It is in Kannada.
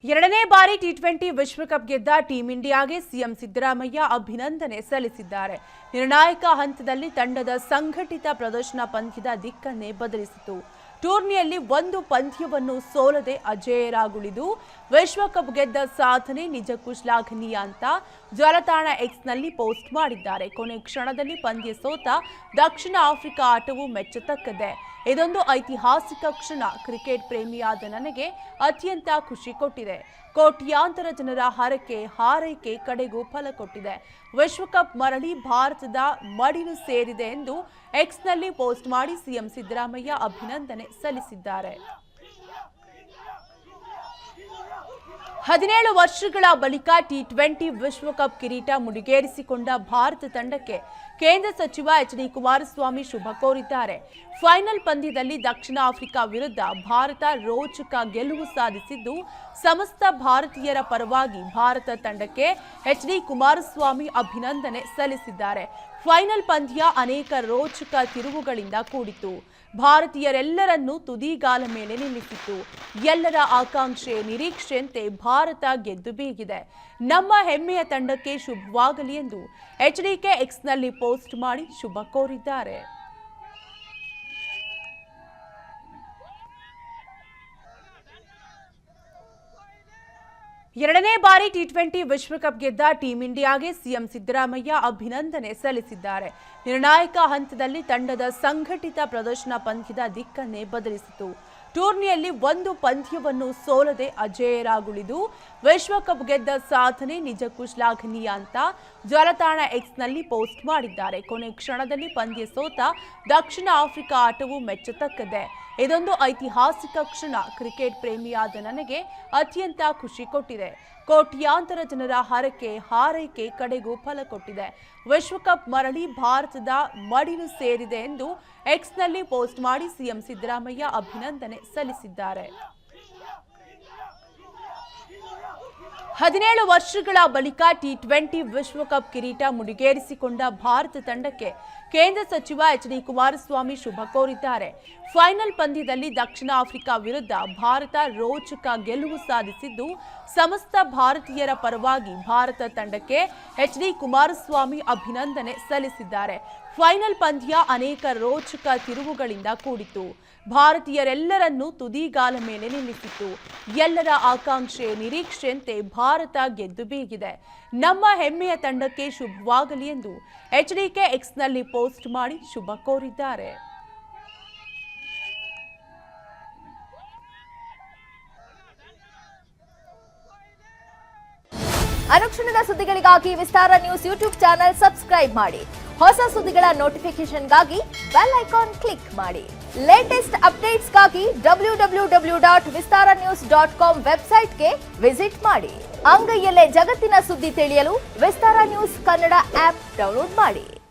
ಎರಡನೇ ಬಾರಿ ಟಿ20 ವಿಶ್ವಕಪ್ ಗೆದ್ದ ಟೀಂ ಇಂಡಿಯಾಗೆ ಸಿಎಂ ಸಿದ್ದರಾಮಯ್ಯ ಅಭಿನಂದನೆ ಸಲ್ಲಿಸಿದ್ದಾರೆ. ನಿರ್ಣಾಯಕ ಹಂತದಲ್ಲಿ ತಂಡದ ಸಂಘಟಿತ ಪ್ರದರ್ಶನ ಪಂದ್ಯದ ದಿಕ್ಕನ್ನೇ ಬದಲಿಸಿತು. ಟೂರ್ನಿಯಲ್ಲಿ ಒಂದು ಪಂದ್ಯವನ್ನು ಸೋಲದೆ ಅಜೇಯರಾಗುಳಿದು ವಿಶ್ವಕಪ್ ಗೆದ್ದ ಸಾಧನೆ ನಿಜಕ್ಕೂ ಶ್ಲಾಘನೀಯ ಅಂತ ಜಾಲತಾಣ ಎಕ್ಸ್ನಲ್ಲಿ ಪೋಸ್ಟ್ ಮಾಡಿದ್ದಾರೆ. ಕೊನೆ ಕ್ಷಣದಲ್ಲಿ ಪಂದ್ಯ ಸೋತ ದಕ್ಷಿಣ ಆಫ್ರಿಕಾ ಆಟವು ಮೆಚ್ಚತಕ್ಕದ್ದೇ. ಇದೊಂದು ಐತಿಹಾಸಿಕ ಕ್ಷಣ. ಕ್ರಿಕೆಟ್ ಪ್ರೇಮಿಯಾದ ನನಗೆ ಅತ್ಯಂತ ಖುಷಿ ಕೊಟ್ಟಿದೆ. ಕೋಟ್ಯಾಂತರ ಜನರ ಹಾರೈಕೆ ಕಡೆಗೂ ಫಲ ಕೊಟ್ಟಿದೆ. ವಿಶ್ವಕಪ್ ಮರಳಿ ಭಾರತದ ಮಡಿಲು ಸೇರಿದೆ ಎಂದು ಎಕ್ಸ್ನಲ್ಲಿ ಪೋಸ್ಟ್ ಮಾಡಿ ಸಿಎಂ ಸಿದ್ದರಾಮಯ್ಯ ಅಭಿನಂದನೆ ಸಲ್ಲಿಸಿದ್ದಾರೆ. 17 ವರ್ಷಗಳ ಬಳಿಕ ಟಿ20 ವಿಶ್ವಕಪ್ ಕಿರೀಟ ಮುಡಿಗೇರಿಸಿಕೊಂಡ ಭಾರತ ತಂಡಕ್ಕೆ ಕೇಂದ್ರ ಸಚಿವ ಎಚ್.ಡಿ. ಕುಮಾರಸ್ವಾಮಿ ಶುಭ ಕೋರಿದ್ದಾರೆ. ಫೈನಲ್ ಪಂದ್ಯದಲ್ಲಿ ದಕ್ಷಿಣ ಆಫ್ರಿಕಾ ವಿರುದ್ಧ ಭಾರತ ರೋಚಕ ಗೆಲುವು ಸಾಧಿಸಿದ್ದು, ಸಮಸ್ತ ಭಾರತೀಯರ ಪರವಾಗಿ ಭಾರತ ತಂಡಕ್ಕೆ ಎಚ್.ಡಿ. ಕುಮಾರಸ್ವಾಮಿ ಅಭಿನಂದನೆ ಸಲ್ಲಿಸಿದ್ದಾರೆ. ಫೈನಲ್ ಪಂದ್ಯ ಅನೇಕ ರೋಚಕ ತಿರುವುಗಳಿಂದ ಕೂಡಿತು. ಭಾರತೀಯರೆಲ್ಲರನ್ನೂ ತುದಿಗಾಲ ಮೇಲೆ ನಿಲ್ಲಿಸಿತು. ಎಲ್ಲರ ಆಕಾಂಕ್ಷೆ ನಿರೀಕ್ಷೆಯಂತೆ ಭಾರತ ಗೆದ್ದು ಬೀಗಿದೆ. ನಮ್ಮ ಹೆಮ್ಮೆಯ ತಂಡಕ್ಕೆ ಶುಭವಾಗಲಿ ಎಂದು ಎಚ್ಡಿಕೆ ಎಕ್ಸ್ನಲ್ಲಿ ಪೋಸ್ಟ್ ಮಾಡಿ ಶುಭ ಕೋರಿದ್ದಾರೆ. ಎರಡನೇ ಬಾರಿ ಟಿ20 ವಿಶ್ವಕಪ್ ಗೆದ್ದ ಟೀಂ ಇಂಡಿಯಾಗೆ ಸಿಎಂ ಸಿದ್ದರಾಮಯ್ಯ ಅಭಿನಂದನೆ ಸಲ್ಲಿಸಿದ್ದಾರೆ. ನಿರ್ಣಾಯಕ ಹಂತದಲ್ಲಿ ತಂಡದ ಸಂಘಟಿತ ಪ್ರದರ್ಶನ ಪಂದ್ಯದ ದಿಕ್ಕನ್ನೇ ಬದಲಿಸಿತು. ಟೂರ್ನಿಯಲ್ಲಿ ಒಂದು ಪಂದ್ಯವನ್ನು ಸೋಲದೆ ಅಜೇಯರಾಗುಳಿದು ವಿಶ್ವಕಪ್ ಗೆದ್ದ ಸಾಧನೆ ನಿಜಕ್ಕೂ ಶ್ಲಾಘನೀಯ ಅಂತ ಜಾಲತಾಣ ಎಕ್ಸ್ನಲ್ಲಿ ಪೋಸ್ಟ್ ಮಾಡಿದ್ದಾರೆ. ಕೊನೆ ಕ್ಷಣದಲ್ಲಿ ಪಂದ್ಯ ಸೋತ ದಕ್ಷಿಣ ಆಫ್ರಿಕಾ ಆಟವು ಮೆಚ್ಚತಕ್ಕದ್ದೇ. ಇದೊಂದು ಐತಿಹಾಸಿಕ ಕ್ಷಣ. ಕ್ರಿಕೆಟ್ ಪ್ರೇಮಿಯಾದ ನನಗೆ ಅತ್ಯಂತ ಖುಷಿ ಕೊಟ್ಟಿದೆ. ಕೋಟ್ಯಾಂತರ ಜನರ ಹಾರೈಕೆ ಕಡೆಗೂ ಫಲ ಕೊಟ್ಟಿದೆ. ವಿಶ್ವಕಪ್ ಮರಳಿ ಭಾರತದ ಮಡಿಲು ಸೇರಿದೆ ಎಂದು ಎಕ್ಸ್ನಲ್ಲಿ ಪೋಸ್ಟ್ ಮಾಡಿ ಸಿಎಂ ಸಿದ್ದರಾಮಯ್ಯ ಅಭಿನಂದನೆ ಸಲ್ಲಿಸಿದ್ದಾರೆ. 17 ವರ್ಷಗಳ ಬಳಿಕ ಟಿ20 ವಿಶ್ವಕಪ್ ಕಿರೀಟ ಮುಡಿಗೇರಿಸಿಕೊಂಡ ಭಾರತ ತಂಡಕ್ಕೆ ಕೇಂದ್ರ ಸಚಿವ ಎಚ್.ಡಿ. ಕುಮಾರಸ್ವಾಮಿ ಶುಭ ಕೋರಿದ್ದಾರೆ. ಫೈನಲ್ ಪಂದ್ಯದಲ್ಲಿ ದಕ್ಷಿಣ ಆಫ್ರಿಕಾ ವಿರುದ್ಧ ಭಾರತ ರೋಚಕ ಗೆಲುವು ಸಾಧಿಸಿದ್ದು, ಸಮಸ್ತ ಭಾರತೀಯರ ಪರವಾಗಿ ಭಾರತ ತಂಡಕ್ಕೆ ಎಚ್.ಡಿ. ಕುಮಾರಸ್ವಾಮಿ ಅಭಿನಂದನೆ ಸಲ್ಲಿಸಿದ್ದಾರೆ. ಫೈನಲ್ ಪಂದ್ಯ ಅನೇಕ ರೋಚಕ ತಿರುವುಗಳಿಂದ ಕೂಡಿತು. ಭಾರತೀಯರೆಲ್ಲರನ್ನೂ ತುದಿಗಾಲ ಮೇಲೆ ನಿಲ್ಲಿಸಿತು. ಎಲ್ಲರ ಆಕಾಂಕ್ಷೆ ನಿರೀಕ್ಷೆಯಂತೆ ಭಾರತ ಗೆದ್ದು ಬೀಗಿದೆ. ನಮ್ಮ ಹೆಮ್ಮೆಯ ತಂಡಕ್ಕೆ ಶುಭವಾಗಲಿ ಎಂದು ಎಚ್ಡಿಕೆ ಎಕ್ಸ್ನಲ್ಲಿ ಪೋಸ್ಟ್ ಮಾಡಿ ಶುಭ ಕೋರಿದ್ದಾರೆ. ಅನುಕ್ಷಣದ ಸುದ್ದಿಗಳಿಗಾಗಿ ವಿಸ್ತಾರ ನ್ಯೂಸ್ ಯೂಟ್ಯೂಬ್ ಚಾನೆಲ್ ಸಬ್ಸ್ಕ್ರೈಬ್ ಮಾಡಿ. ಹೊಸ ಸುದ್ದಿಗಳ ನೋಟಿಫಿಕೇಶನ್ಗಾಗಿ ಬೆಲ್ ಐಕಾನ್ ಕ್ಲಿಕ್ ಮಾಡಿ. ಲೇಟೆಸ್ಟ್ ಅಪ್ಡೇಟ್ಸ್ಗಾಗಿ www.vistaranews.com ವೆಬ್ಸೈಟ್ಗೆ ವಿಸಿಟ್ ಮಾಡಿ. ಅಂಗೈಯಲ್ಲೇ ಜಗತ್ತಿನ ಸುದ್ದಿ ತಿಳಿಯಲು ವಿಸ್ತಾರ ನ್ಯೂಸ್ ಕನ್ನಡ ಆಪ್ ಡೌನ್ಲೋಡ್ ಮಾಡಿ.